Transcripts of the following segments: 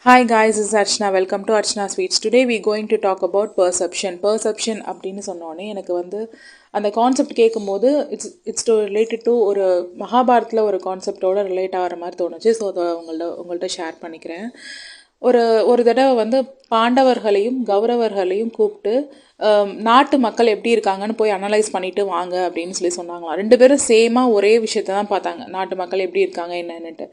Hi guys, this is Archana. Welcome to Archana Sweets. Today we going to talk about perception. Perception அப்படின்னு சொன்னோடனே எனக்கு வந்து அந்த concept கேட்கும்போது இட்ஸ் ரிலேட்டட் டு ஒரு மகாபாரத்தில் ஒரு கான்செப்டோட ரிலேட் ஆகிற மாதிரி தோணுச்சு. ஸோ அதை உங்கள்கிட்ட ஷேர் பண்ணிக்கிறேன். ஒரு தடவை வந்து பாண்டவர்களையும் கௌரவர்களையும் கூப்பிட்டு நாட்டு மக்கள் எப்படி இருக்காங்கன்னு போய் அனலைஸ் பண்ணிட்டு வாங்க அப்படின்னு சொன்னாங்களாம். ரெண்டு பேரும் சேமாக ஒரே விஷயத்த தான் பார்த்தாங்க, நாட்டு மக்கள் எப்படி இருக்காங்க என்னன்னுட்டு.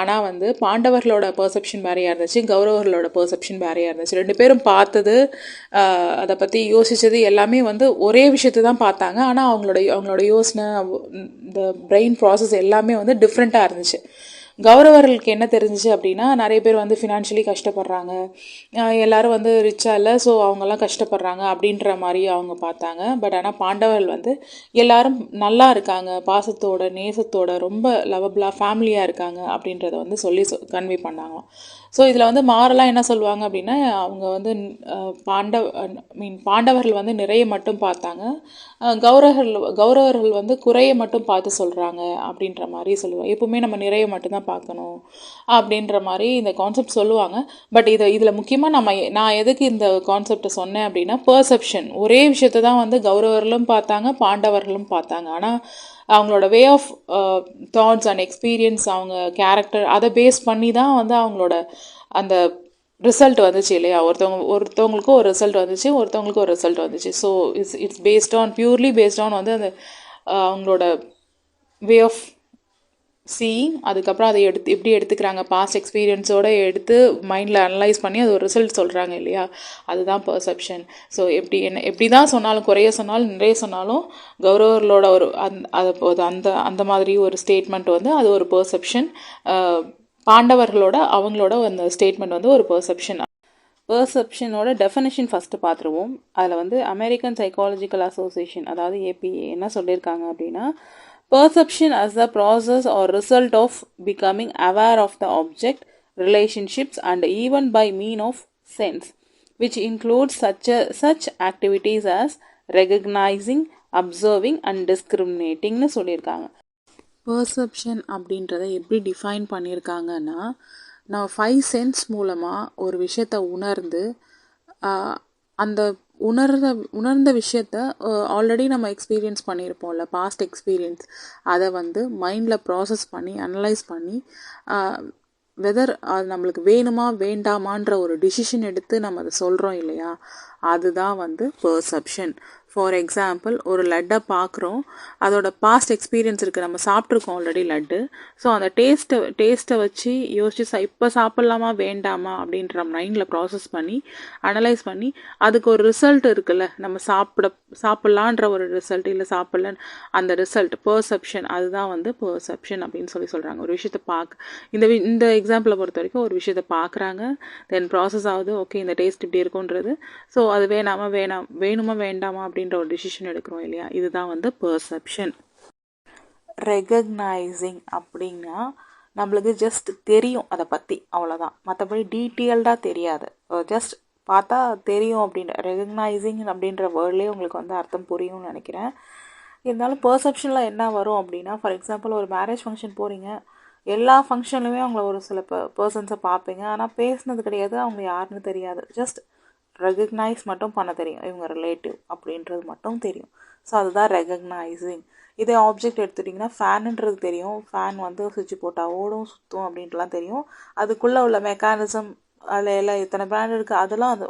ஆனால் வந்து பாண்டவர்களோட பெர்செப்ஷன் வேறையாக இருந்துச்சு, கௌரவர்களோட பெர்செப்ஷன் வேறையாக இருந்துச்சு. ரெண்டு பேரும் பார்த்தது, அதை பற்றி யோசித்தது எல்லாமே வந்து ஒரே விஷயத்த தான் பார்த்தாங்க. ஆனால் அவங்களோட யோசனை, இந்த பிரெயின் ப்ராசஸ் எல்லாமே வந்து டிஃப்ரெண்ட்டாக இருந்துச்சு. கௌரவர்களுக்கு என்ன தெரிஞ்சிச்சு அப்படின்னா, நிறைய பேர் வந்து ஃபினான்ஷியலி கஷ்டப்படுறாங்க, எல்லோரும் வந்து ரிச்சாக இல்லை, ஸோ அவங்கெல்லாம் கஷ்டப்படுறாங்க அப்படின்ற மாதிரி அவங்க பார்த்தாங்க. பட் ஆனால் பாண்டவர்கள் வந்து எல்லோரும் நல்லா இருக்காங்க, பாசத்தோட நேசத்தோட ரொம்ப லவபிளாக ஃபேமிலியாக இருக்காங்க அப்படின்றத வந்து சொல்லி கன்வே பண்ணாங்களாம். ஸோ இதில் வந்து மாரலாக என்ன சொல்லுவாங்க அப்படின்னா, அவங்க வந்து பாண்டவர்கள் வந்து நிறைய மட்டும் பார்த்தாங்க, கௌரவர்கள் வந்து குறைய மட்டும் பார்த்து சொல்கிறாங்க அப்படின்ற மாதிரி சொல்லுவாங்க. எப்பவுமே நம்ம நிறைய மட்டும்தான் பார்க்கணும் அப்படின்ற மாதிரி இந்த கான்செப்ட் சொல்லுவாங்க. பட் இதில் முக்கியமாக நான் எதுக்கு இந்த கான்செப்டை சொன்னேன் அப்படின்னா, பெர்செப்ஷன். ஒரே விஷயத்தை தான் வந்து கௌரவர்களும் பார்த்தாங்க, பாண்டவர்களும் பார்த்தாங்க. ஆனால் அவங்களோட way of thoughts and experience, அவங்க கேரக்டர், அதை பேஸ் பண்ணி தான் வந்து அவங்களோட அந்த ரிசல்ட் வந்துச்சு இல்லையா. ஒருத்தவங்களுக்கும் ஒரு ரிசல்ட் வந்துச்சு, ஒருத்தவங்களுக்கும் ஒரு ரிசல்ட் வந்துச்சு. So it's based on purely based on வந்து அந்த அவங்களோட வே ஆஃப் சீயிங். அதுக்கப்புறம் அதை எப்படி எடுத்துக்கிறாங்க, பாஸ்ட் எக்ஸ்பீரியன்ஸோடு எடுத்து மைண்டில் அனலைஸ் பண்ணி அது ஒரு ரிசல்ட் சொல்கிறாங்க இல்லையா, அதுதான் பெர்செப்ஷன். ஸோ எப்படி தான் சொன்னாலும், குறைய சொன்னாலும் நிறைய சொன்னாலும், கௌரவர்களோட ஒரு அந்த மாதிரி ஒரு ஸ்டேட்மெண்ட் வந்து அது ஒரு பெர்செப்ஷன். அவங்களோட அந்த ஸ்டேட்மெண்ட் வந்து ஒரு பெர்செப்ஷன். பெர்செப்ஷனோட டெஃபினேஷன் ஃபஸ்ட்டு பார்த்துருவோம். அதில் வந்து அமெரிக்கன் சைக்காலஜிக்கல் அசோசியேஷன், அதாவது ஏபிஏ, என்ன சொல்லியிருக்காங்க அப்படின்னா, perception as the process or result of becoming aware of the object, relationships and even by mean of sense, which includes such activities as recognizing, observing and discriminating னு சொல்லியிருக்காங்க. Perception அப்படின்றத எப்படி define பண்ணியிருக்காங்கன்னா, நம்ம 5 sense மூலமாக ஒரு விஷயத்தை உணர்ந்து, அந்த உணர்ந்த விஷயத்த ஆல்ரெடி நம்ம எக்ஸ்பீரியன்ஸ் பண்ணியிருப்போம்ல, பாஸ்ட் எக்ஸ்பீரியன்ஸ், அதை வந்து மைண்டில் ப்ராசஸ் பண்ணி அனலைஸ் பண்ணி வெதர் அது நம்மளுக்கு வேணுமா வேண்டாமான்ற ஒரு டிசிஷன் எடுத்து நம்ம அதை சொல்கிறோம் இல்லையா, அதுதான் வந்து பெர்செப்ஷன். ஃபார் எக்ஸாம்பிள், ஒரு லட்டை பார்க்குறோம், அதோட பாஸ்ட் எக்ஸ்பீரியன்ஸ் இருக்குது, நம்ம சாப்பிட்ருக்கோம் ஆல்ரெடி லட்டு. ஸோ அந்த டேஸ்ட்டை வச்சு யோசிச்சு இப்போ சாப்பிட்லாமா வேண்டாமா அப்படின்ற மைண்டில் ப்ராசஸ் பண்ணி அனலைஸ் பண்ணி அதுக்கு ஒரு ரிசல்ட் இருக்குல்ல, நம்ம சாப்பிட்லான்ற ஒரு ரிசல்ட், இல்லை சாப்பிட்லன்னு அந்த ரிசல்ட், பெர்செப்ஷன், அதுதான் வந்து பெர்செப்ஷன் அப்படின்னு சொல்கிறாங்க. ஒரு விஷயத்தை இந்த எக்ஸாம்பிளை பொறுத்த வரைக்கும் ஒரு விஷயத்தை பார்க்குறாங்க, தென் ப்ராசஸ் ஆகுது, ஓகே இந்த டேஸ்ட் இப்படி இருக்குன்றது, ஸோ அது வேணுமா வேண்டாமா அப்படின்ற ஒரு டிசிஷன் எடுக்கிறோம் இல்லையா, இதுதான் வந்து பெர்செப்ஷன். ரெகக்னைசிங் அப்படின்னா நம்மளுக்கு ஜஸ்ட் தெரியும் அதை பற்றி, அவ்வளோதான், மற்றபடி டீட்டெயில்டாக தெரியாது, ஜஸ்ட் பார்த்தா தெரியும் அப்படின்ற ரெகக்னைசிங் அப்படின்ற வேர்ட்லேயே உங்களுக்கு வந்து அர்த்தம் புரியும்னு நினைக்கிறேன். இருந்தாலும் பெர்செப்ஷனில் என்ன வரும் அப்படின்னா, ஃபார் எக்ஸாம்பிள் ஒரு மேரேஜ் ஃபங்க்ஷன் போகிறீங்க, எல்லா ஃபங்க்ஷன்லையுமே அவங்கள ஒரு சில பர்சன்ஸை பார்ப்பீங்க, ஆனால் பேசுனது கிடையாது, அவங்க யாருன்னு தெரியாது, ஜஸ்ட் ரெகக்னைஸ் மட்டும் பண்ண தெரியும், இவங்க ரிலேட்டிவ் அப்படின்றது மட்டும் தெரியும். ஸோ அதுதான் ரெகக்னைசிங். இதே ஆப்ஜெக்ட் எடுத்துட்டிங்கன்னா, ஃபேனுன்றது தெரியும், ஃபேன் வந்து சுவிட்ச் போட்டால் ஓடும், சுற்றும் அப்படின்ட்டுலாம் தெரியும், அதுக்குள்ளே உள்ள மெக்கானிசம், அதில் எல்லாம் எத்தனை பிராண்ட் இருக்குது,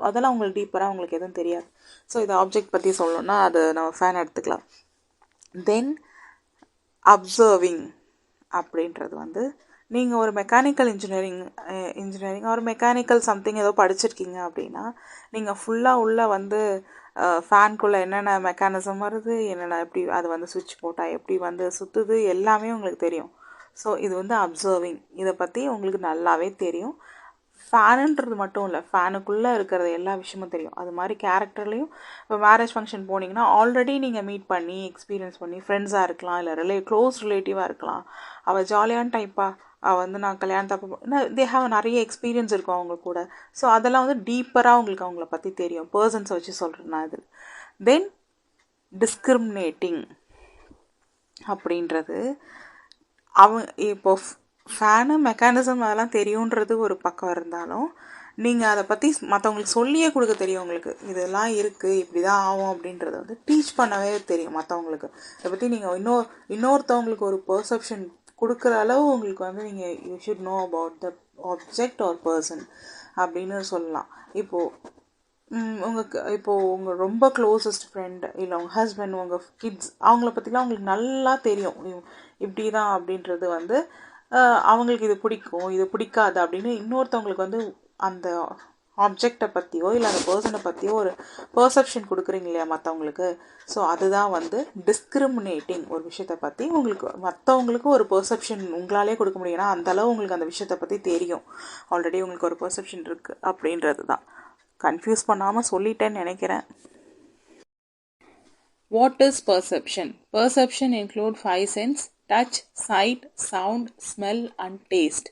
அதெல்லாம் உங்களுக்கு டீப்பராக உங்களுக்கு எதுவும் தெரியாது. ஸோ இது ஆப்ஜெக்ட் பற்றி சொல்லணும்னா அது நம்ம ஃபேன் எடுத்துக்கலாம். தென் அப்சர்விங் அப்படின்றது வந்து, நீங்கள் ஒரு மெக்கானிக்கல் இன்ஜினியரிங் ஒரு மெக்கானிக்கல் சம்திங் ஏதோ படிச்சிருக்கீங்க அப்படின்னா, நீங்கள் ஃபுல்லாக உள்ளே வந்து ஃபேனுக்குள்ளே என்னென்ன மெக்கானிசம் வருது, என்னென்ன எப்படி அது வந்து சுவிட்ச் போட்டால் எப்படி வந்து சுற்றுது, எல்லாமே உங்களுக்கு தெரியும். ஸோ இது வந்து அப்சர்விங். இதை பற்றி உங்களுக்கு நல்லாவே தெரியும். ஃபேனுன்றது மட்டும் இல்லை, ஃபேனுக்குள்ளே இருக்கிறது எல்லா விஷயமும் தெரியும். அது மாதிரி கேரக்டர்லேயும், இப்போ மேரேஜ் ஃபங்க்ஷன் போனீங்கன்னா ஆல்ரெடி நீங்கள் மீட் பண்ணி எக்ஸ்பீரியன்ஸ் பண்ணி, ஃப்ரெண்ட்ஸாக இருக்கலாம், இல்லை க்ளோஸ் ரிலேட்டிவாக இருக்கலாம், அவள் ஜாலியான டைப்பாக, அவள் வந்து நான் கல்யாணத்தப்போ தே ஹாவ் நிறைய எக்ஸ்பீரியன்ஸ் இருக்கும் அவங்க கூட. ஸோ அதெல்லாம் வந்து டீப்பராக உங்களுக்கு அவங்கள பற்றி தெரியும், பர்சன்ஸை வச்சு சொல்கிறேன் நான் இது. தென் டிஸ்கிரிமினேட்டிங் அப்படின்றது, இப்போ ஃபேனு மெக்கானிசம் அதெல்லாம் தெரியுன்றது ஒரு பக்கம் இருந்தாலும், நீங்கள் அதை பற்றி மற்றவங்களுக்கு சொல்லியே கொடுக்க தெரியும். உங்களுக்கு இதெல்லாம் இருக்குது, இப்படி தான் ஆகும் அப்படின்றத வந்து டீச் பண்ணவே தெரியும் மற்றவங்களுக்கு. இதை பற்றி நீங்கள் இன்னொருத்தவங்களுக்கு ஒரு பெர்செப்ஷன் கொடுக்குற அளவு உங்களுக்கு வந்து நீங்கள் you should know about the object or person அப்படின்னு சொல்லலாம். இப்போது உங்கள் ரொம்ப க்ளோசஸ்ட் ஃப்ரெண்டு இல்லை உங்கள் ஹஸ்பண்ட், உங்கள் கிட்ஸ், அவங்கள பற்றிலாம் உங்களுக்கு நல்லா தெரியும் இப்படி தான் அப்படின்றது வந்து அவங்களுக்கு இது பிடிக்கும், இது பிடிக்காது அப்படின்னு இன்னொருத்தவங்களுக்கு வந்து அந்த ஆப்ஜெக்டை பற்றியோ இல்லை அந்த பர்சனை பற்றியோ ஒரு பெர்செப்ஷன் கொடுக்குறீங்க இல்லையா மற்றவங்களுக்கு. ஸோ அதுதான் வந்து டிஸ்கிரிமினேட்டிங். ஒரு விஷயத்தை பற்றி உங்களுக்கு மற்றவங்களுக்கு ஒரு பெர்செப்ஷன் உங்களாலே கொடுக்க முடியும். ஏன்னா அந்தளவு உங்களுக்கு அந்த விஷயத்தை பற்றி தெரியும், ஆல்ரெடி உங்களுக்கு ஒரு பெர்செப்ஷன் இருக்குது அப்படின்றது தான். கன்ஃபியூஸ் பண்ணாமல் சொல்லிட்டேன்னு நினைக்கிறேன். What is perception? Perception include 5 senses: touch, sight, sound, smell and taste.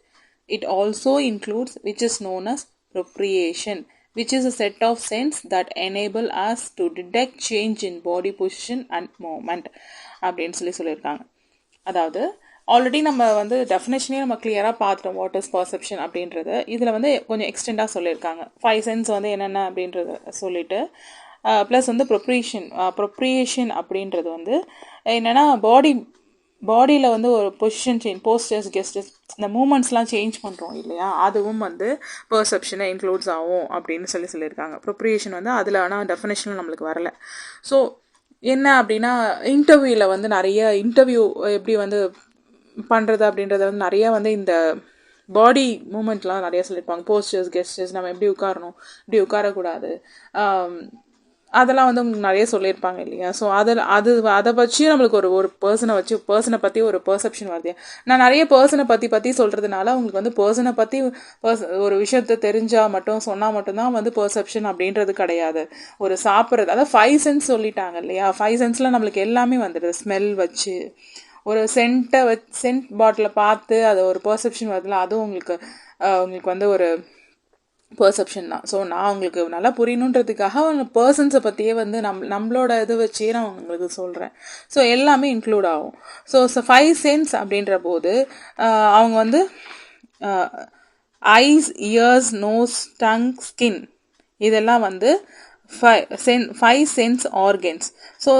It also includes which is known as proprioception, which is a set of senses that enable us to detect change in body position and movement அப்படின்னு சொல்லியிருக்காங்க. அதாவது already நம்ம வந்து டெஃபினேஷனே நம்ம கிளியராக பார்த்துட்டோம் what is perception அப்படின்றது. இதில் வந்து கொஞ்சம் எக்ஸ்டெண்டாக சொல்லியிருக்காங்க. 5 சென்ஸ் வந்து என்னென்ன அப்படின்றத சொல்லிட்டு ப்ளஸ் வந்து ப்ரொப்ரியேஷன் அப்படின்றது வந்து என்னென்னா பாடியில் வந்து ஒரு பொசிஷன் சேஞ்ச், போஸ்டர்ஸ், கெஸ்டர்ஸ், இந்த மூமெண்ட்ஸ்லாம் சேஞ்ச் பண்ணுறோம் இல்லையா, அதுவும் வந்து பர்செப்ஷனை இன்க்ளூட்ஸ் ஆகும் அப்படின்னு சொல்லியிருக்காங்க. ப்ரொப்ரியேஷன் வந்து அதில் ஆனால் டெஃபினேஷனில் நம்மளுக்கு வரலை. ஸோ என்ன அப்படின்னா இன்டர்வியூவில் வந்து நிறைய இன்டர்வியூ எப்படி வந்து பண்ணுறது அப்படின்றத வந்து நிறையா வந்து இந்த பாடி மூமெண்ட்லாம் நிறையா சொல்லியிருப்பாங்க. போஸ்டர்ஸ், கெஸ்டர்ஸ், நம்ம எப்படி உட்காரணும், இப்படி உட்காரக்கூடாது, அதெல்லாம் வந்து நிறைய சொல்லியிருப்பாங்க இல்லையா. ஸோ அதை வச்சு நம்மளுக்கு ஒரு பர்சனை பற்றி ஒரு பெர்செப்ஷன் வருது. நான் நிறைய பர்சனை பற்றி சொல்கிறதுனால உங்களுக்கு வந்து பர்சனை பற்றி ஒரு விஷயத்தை தெரிஞ்சால் மட்டும் சொன்னால் மட்டும்தான் வந்து பெர்செப்ஷன் அப்படின்றது கிடையாது. ஒரு சாப்பிட்றது, அதாவது 5 சென்ஸ் சொல்லிட்டாங்க இல்லையா. 5 சென்ஸில் நம்மளுக்கு எல்லாமே வந்துடுது. ஸ்மெல் வச்சு ஒரு சென்ட் பாட்டிலை பார்த்து அது ஒரு பெர்செப்ஷன் வருதுல, அதுவும் உங்களுக்கு வந்து ஒரு பெர்செப்ஷன் தான். ஸோ நான் உங்களுக்கு நல்லா புரியணுன்றதுக்காக பர்சன்ஸை பற்றியே வந்து நம்மளோட இது வச்சே நான் உங்களுக்கு சொல்கிறேன். ஸோ எல்லாமே இன்க்ளூட் ஆகும். ஸோ 5 சென்ஸ் அப்படின்ற போது அவங்க வந்து eyes, ears, nose, tongue, skin, இதெல்லாம் வந்து 5 சென்ஸ் ஆர்கன்ஸ். ஸோ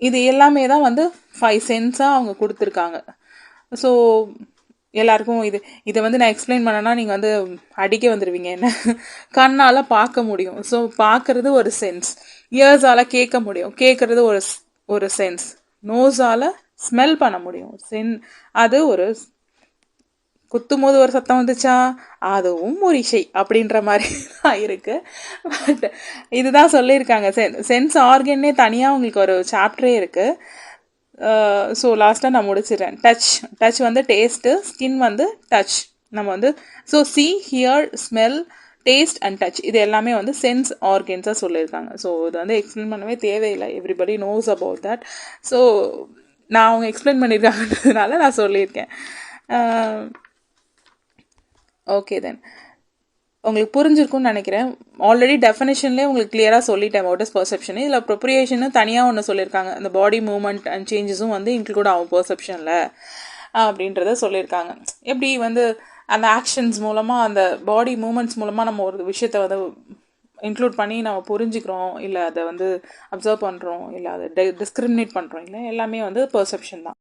இது எல்லாமே தான் வந்து 5 சென்ஸாக அவங்க கொடுத்துருக்காங்க. ஸோ எல்லாருக்கும் இதை வந்து நான் எக்ஸ்பிளைன் பண்ணேன்னா நீங்கள் வந்து அடிக்க வந்துடுவீங்க. என்ன கண்ணால் பார்க்க முடியும், ஸோ பார்க்குறது ஒரு சென்ஸ். இயர்ஸால் கேட்க முடியும், கேட்குறது ஒரு சென்ஸ். நோஸால் ஸ்மெல் பண்ண முடியும், அது ஒரு குத்தும் போது ஒரு சத்தம் வந்துச்சா, அதுவும் ஒரு இசை அப்படின்ற மாதிரி தான் இருக்குது. பட் இதுதான் சொல்லியிருக்காங்க. சென்ஸ் ஆர்கன்னே தனியாக உங்களுக்கு ஒரு சாப்டரே இருக்குது. ஸோ லாஸ்ட்டாக நான் முடிச்சிடுறேன். டச் வந்து டேஸ்ட்டு, ஸ்கின் வந்து டச். நம்ம வந்து so see, hear, smell, taste and touch, இது எல்லாமே வந்து சென்ஸ் ஆர்கன்ஸாக சொல்லியிருக்காங்க. ஸோ இது வந்து எக்ஸ்பிளைன் பண்ணவே தேவையில்லை, everybody knows about that. So நான் அவங்க எக்ஸ்பிளைன் பண்ணியிருக்காங்கன்றதுனால நான் சொல்லியிருக்கேன். ஓகே தென் உங்களுக்கு புரிஞ்சிருக்கும்னு நினைக்கிறேன். ஆல்ரெடி டெஃபினேஷன்லேயே உங்களுக்கு கிளியராக சொல்லிட்டேன் வாட் இஸ் பர்செப்ஷன். இதில் ப்ரொப்ரியேஷன் தனியாக ஒன்று சொல்லியிருக்காங்க. அந்த பாடி மூவ்மெண்ட் அண்ட் சேஞ்சஸும் வந்து இன்க்ளூட் ஆகும் பர்செப்ஷனில் அப்படின்றத சொல்லியிருக்காங்க. எப்படி வந்து அந்த ஆக்ஷன்ஸ் மூலமாக, அந்த பாடி மூமெண்ட்ஸ் மூலமாக நம்ம ஒரு விஷயத்தை வந்து இன்க்ளூட் பண்ணி நம்ம புரிஞ்சுக்கிறோம், இல்லை அதை வந்து அப்சர்வ் பண்ணுறோம், இல்லை அதை டிஸ்கிரிமினேட் பண்ணுறோம், இல்லை எல்லாமே வந்து பர்செப்ஷன் தான்.